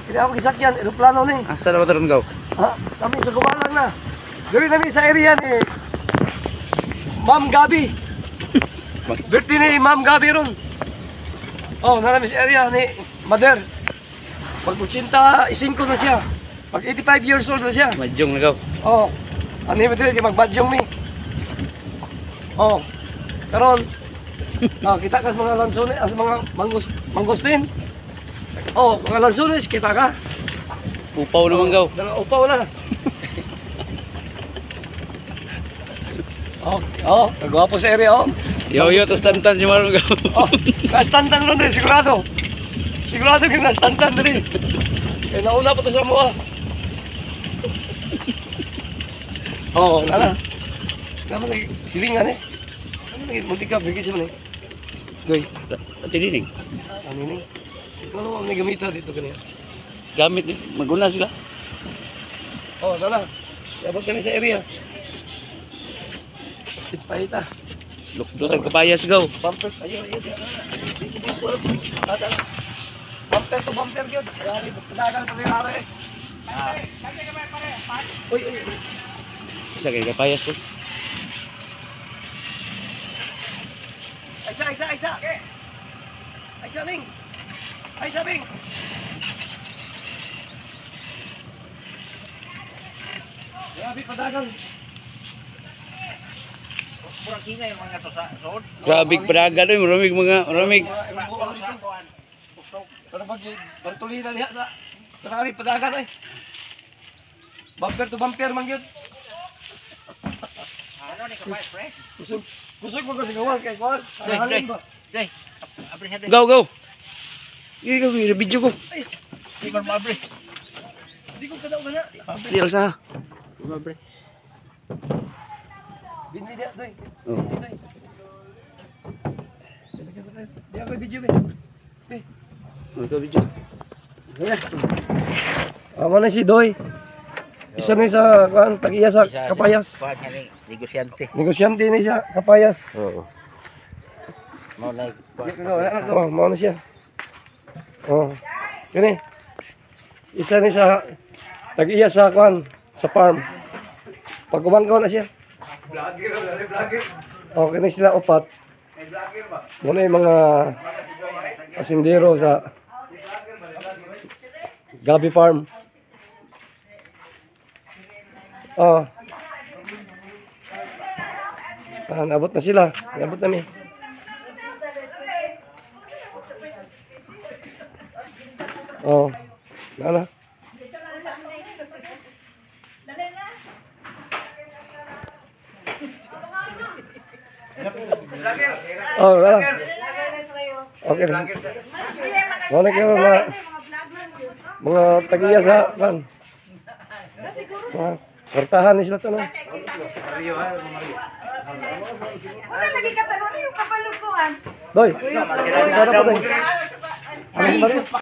Kaya ako gisakyan, aeroplano ni. Asa na ba taron gaw? Ha? Kami sa Gumalang na. Gawin namin sa area ni Ma'am Gabi. Birthday ni Ma'am Gabi ron. Oh, na namin sa area ni Mother. Pag 85 na siya. Pag 85 years old na siya. Majong na gaw. Oh. Ano yung madali, magbadyong mi. Oh. Karon. Kita ka sa mga lansones, sa mga mangustin. Oh, mga lansones, kita ka. Upaw naman gaw. Upaw na. Oh, kagwapo sa area, oh. Yo, to stantan si Marong gaw. Oh, kastantan ron rin, sigurado. Sigurado ka kastantan rin. Eh, nauna pa to sa mua. Oh, nana. Naman lagi, silingan eh. Naman lagi, multi-cap, bigis mo eh. Goy. Tinining. Ano ni? Ano ang nagamita dito kanina? Gamit ni maguna sila. Oh, nana. Dapat kami sa area. Ipahita. Lutag kapayas gaw. Bumper, ayun. Bumper to bumper yun. Grabe, padagal pa rin araw eh. Uy. Isa kay kapayas ko. Aisa. Aisa, Bing. Aisa, Bing. Grabe, padagal. Kurang China yung mga to sa sood. Grabe padagan oy, maramig. Pero pag Bartolina diha sa grabe padagan eh. Bumper to bumper man gyud. Ano ni kapay, pre? Kusog mo kasi gawas kay Kuan. Halin ba? Day. Abri sa day. Gaw. Ini video ko. Di ko mabri. Di ko kadaw kana. Di lang sa. Mabri. Binli dia doy. Oh. Dia ko video be. Ito video. Mana si Doy? Isa ni sa kan tagiya sa Kapayas. Kuan nga ni negosyante. Negosyante ni sa Kapayas. Oo. Mao na Oh, mau na siya. Oh. Kani. Isa ni sa tagiya sa kan sa farm. Pagkumangkaw na siya. Vlogger. Oh, kani sila upat. Muna yung mga pasindero sa Gabi Farm. Oh. Nabot na sila. Nabot na mi. Oh. Nana. Oh, wala. Okay. Wala kayo mga tagiya sa kan. Kortahan ni sila to no. Una lagi ka tanong yung kapalukuan. Doy. Ano pa doy? Ano ba rin?